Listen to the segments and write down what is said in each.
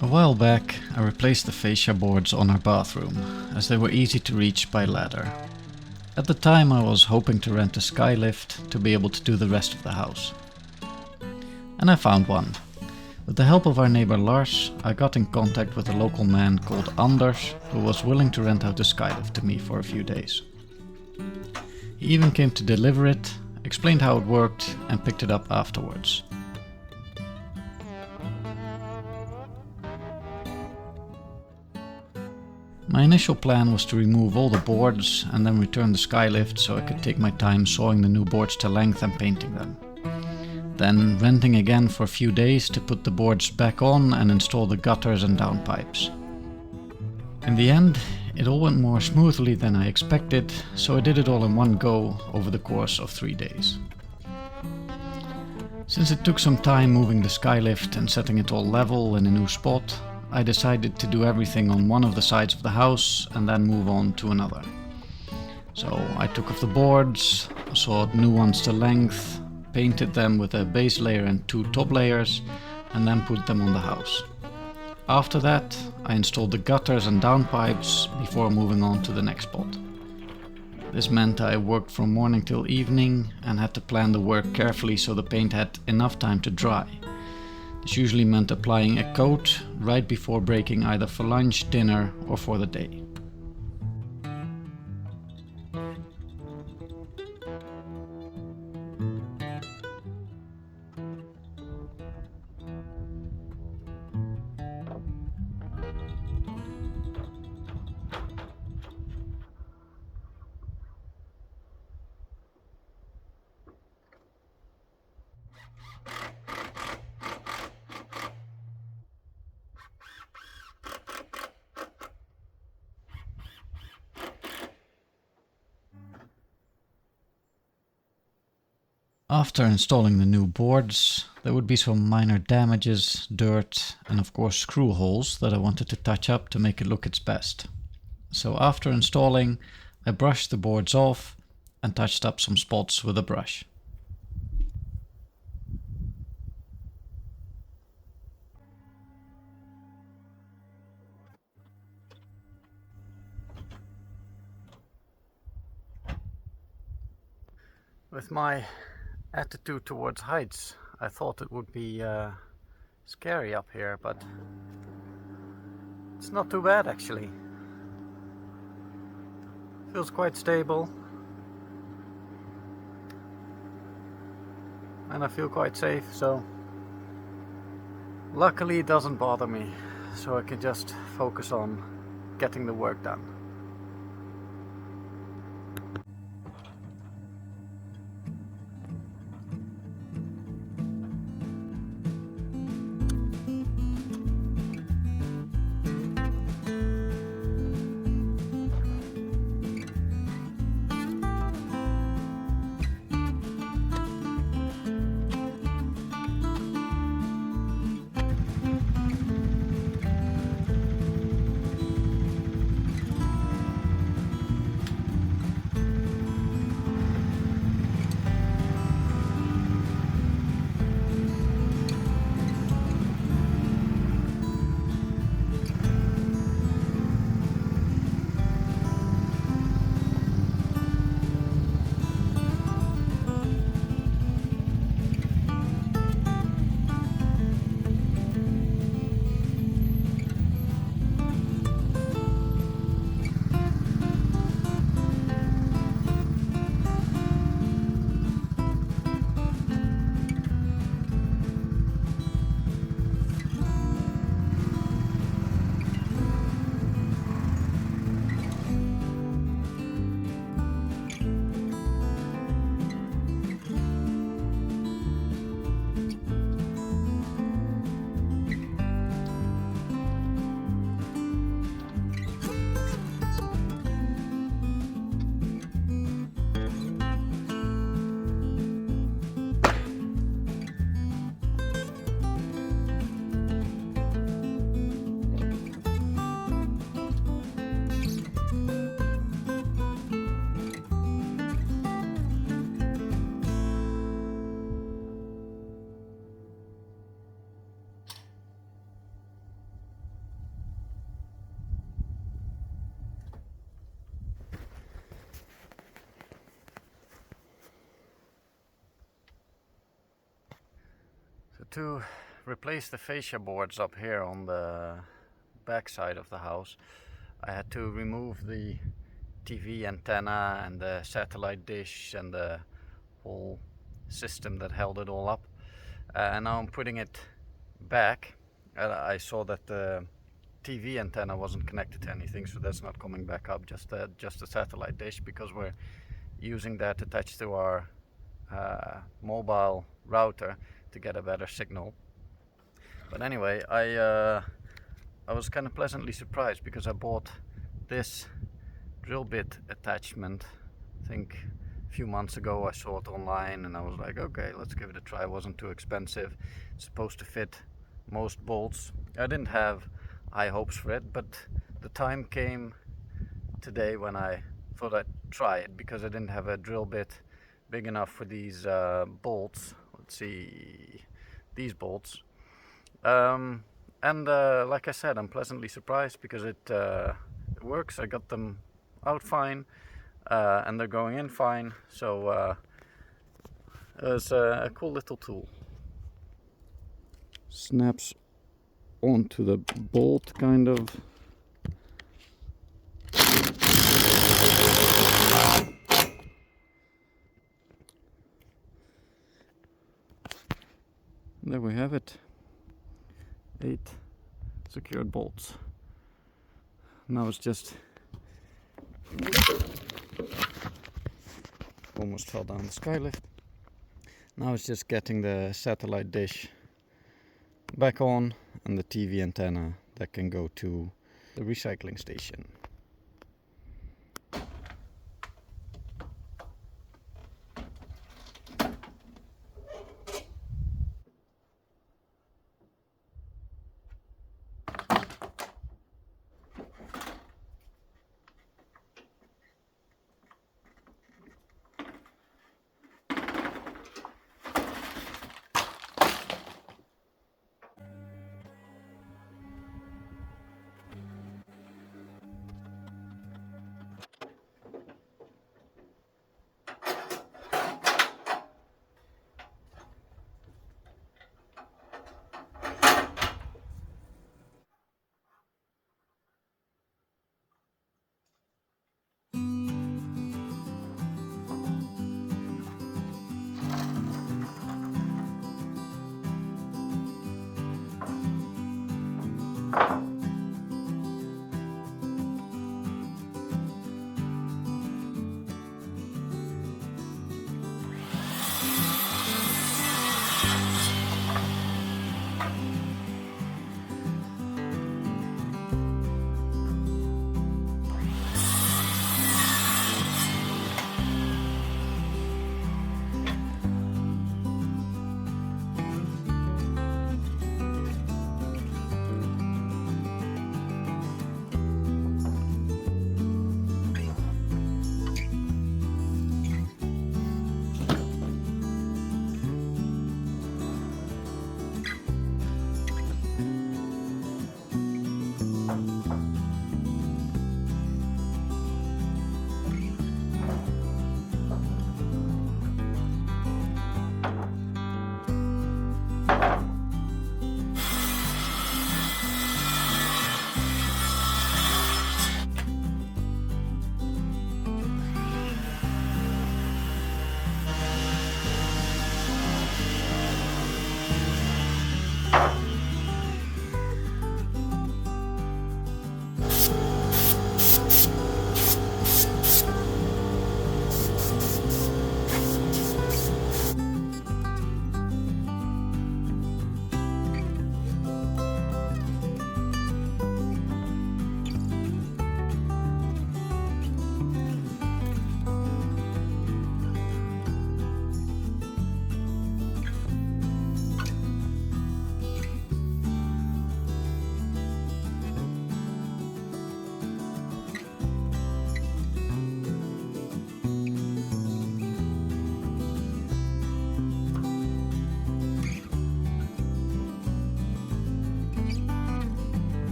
A while back, I replaced the fascia boards on our bathroom, as they were easy to reach by ladder. At the time I was hoping to rent a skylift to be able to do the rest of the house. And I found one. With the help of our neighbor Lars, I got in contact with a local man called Anders who was willing to rent out the skylift to me for a few days. He even came to deliver it, explained how it worked, and picked it up afterwards. My initial plan was to remove all the boards and then return the skylift so I could take my time sawing the new boards to length and painting them. Then renting again for a few days to put the boards back on and install the gutters and downpipes. In the end, it all went more smoothly than I expected, so I did it all in one go over the course of 3 days. Since it took some time moving the skylift and setting it all level in a new spot, I decided to do everything on one of the sides of the house and then move on to another. So I took off the boards, sawed new ones to length, painted them with a base layer and 2 top layers, and then put them on the house. After that, I installed the gutters and downpipes before moving on to the next spot. This meant I worked from morning till evening and had to plan the work carefully so the paint had enough time to dry. This usually meant applying a coat right before breaking, either for lunch, dinner, or for the day. After installing the new boards, there would be some minor damages, dirt, and of course screw holes that I wanted to touch up to make it look its best. So after installing, I brushed the boards off and touched up some spots with a brush. With my attitude towards heights, I thought it would be scary up here, but it's not too bad actually. Feels quite stable and I feel quite safe, so luckily it doesn't bother me, so I can just focus on getting the work done. to replace the fascia boards up here on the back side of the house, I had to remove the TV antenna and the satellite dish and the whole system that held it all up. And now I'm putting it back. I saw that the TV antenna wasn't connected to anything, so that's not coming back up, just the satellite dish, because we're using that attached to our mobile router to get a better signal. But anyway, I was kind of pleasantly surprised because I bought this drill bit attachment, I think a few months ago. I saw it online and I was like, okay, let's give it a try. It wasn't too expensive. It's supposed to fit most bolts. I didn't have high hopes for it, but the time came today when I thought I'd try it, because I didn't have a drill bit big enough for these bolts. Let's see, these bolts. Like I said, I'm pleasantly surprised because it works. I got them out fine, and they're going in fine, so it's a cool little tool. Snaps onto the bolt, kind of. There we have it. 8 secured bolts. Now it's just almost fell down the skylift. Now it's just getting the satellite dish back on and the TV antenna that can go to the recycling station.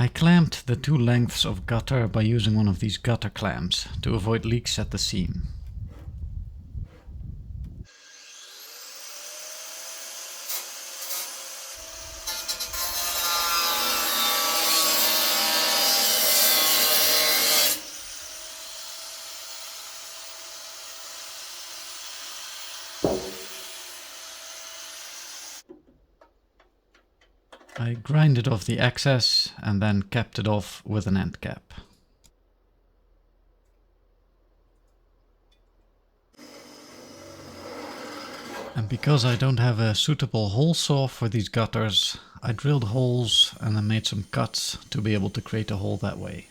I clamped the two lengths of gutter by using one of these gutter clamps to avoid leaks at the seam. I grinded off the excess and then capped it off with an end cap. And because I don't have a suitable hole saw for these gutters, I drilled holes and then made some cuts to be able to create a hole that way.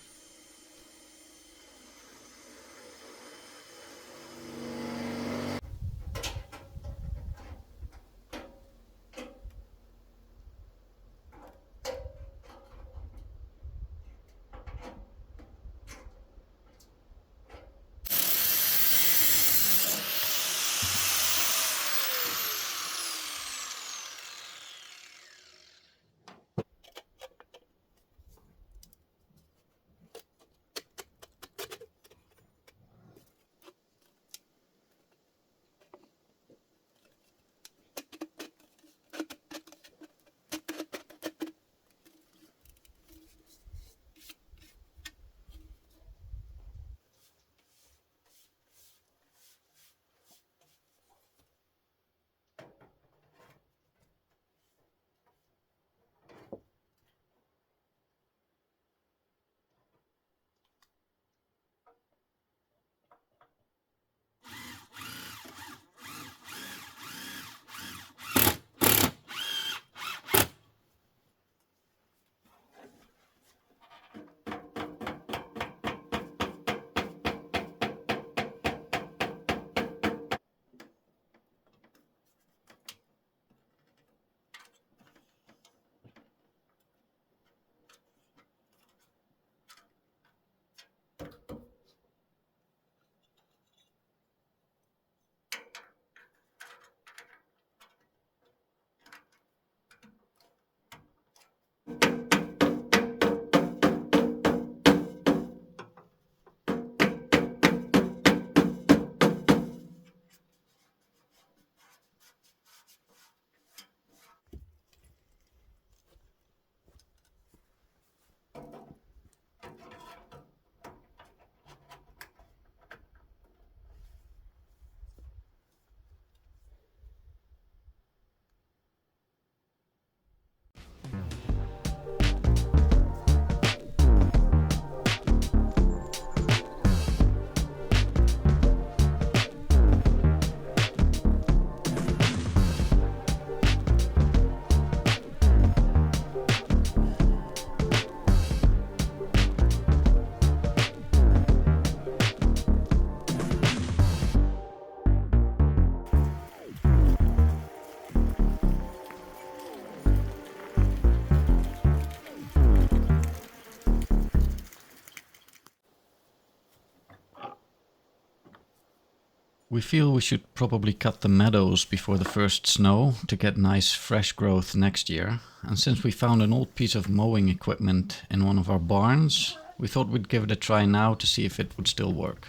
We feel we should probably cut the meadows before the first snow to get nice fresh growth next year. And since we found an old piece of mowing equipment in one of our barns, we thought we'd give it a try now to see if it would still work.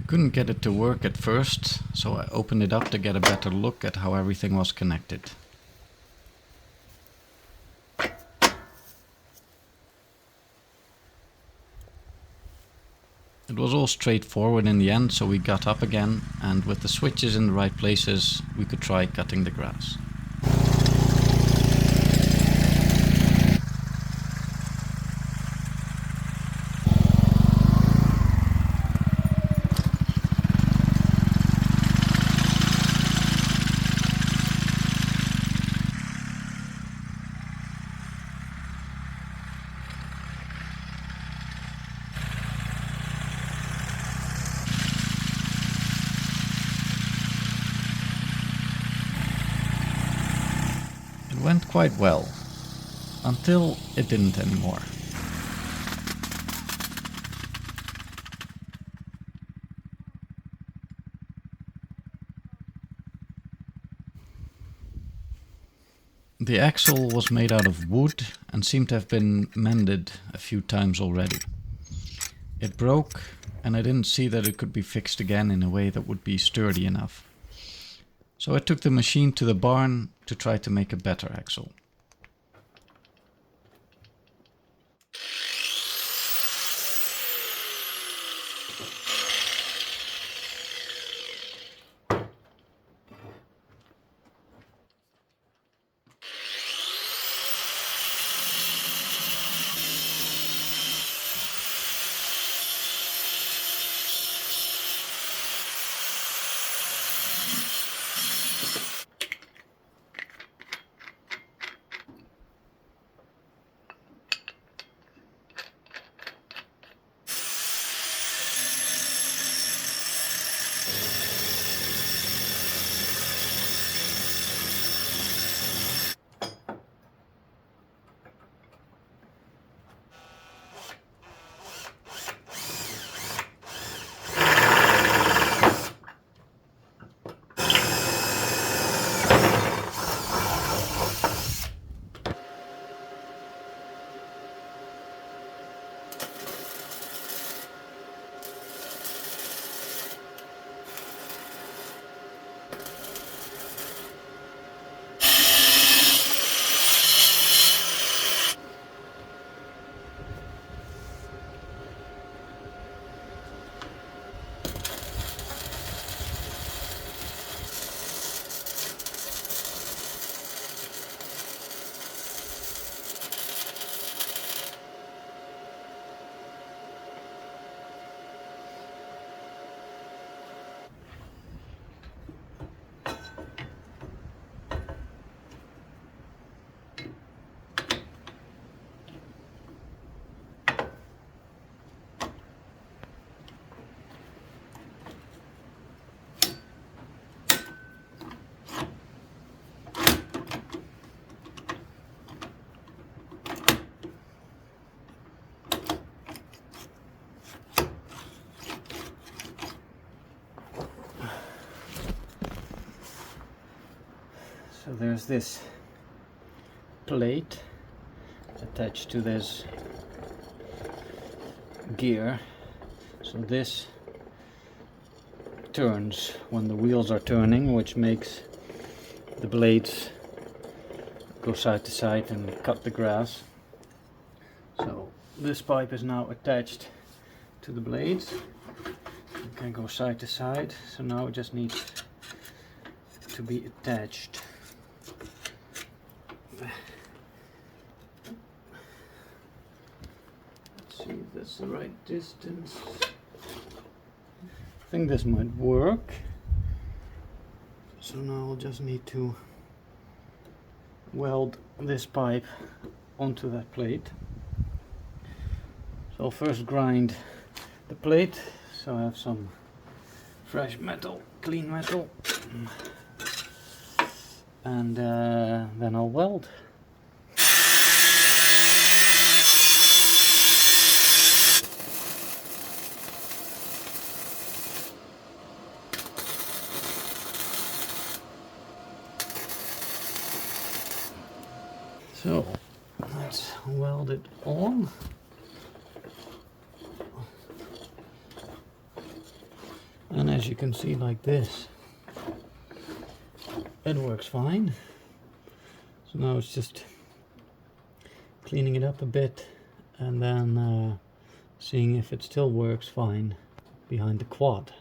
Couldn't get it to work at first, so I opened it up to get a better look at how everything was connected. It was all straightforward in the end, so we got up again, and with the switches in the right places, we could try cutting the grass. went quite well, until it didn't anymore. The axle was made out of wood and seemed to have been mended a few times already. It broke, and I didn't see that it could be fixed again in a way that would be sturdy enough. So I took the machine to the barn to try to make a better axle. So there's this plate attached to this gear. So this turns when the wheels are turning, which makes the blades go side to side and cut the grass. So this pipe is now attached to the blades. It can go side to side. So now it just needs to be attached. Let's see if that's the right distance. I think this might work. So now I'll just need to weld this pipe onto that plate. So I'll first grind the plate, so I have some fresh metal, clean metal, and then I'll weld. So let's weld it on. And as you can see, like this, it works fine. So now it's just cleaning it up a bit and then seeing if it still works fine behind the quad.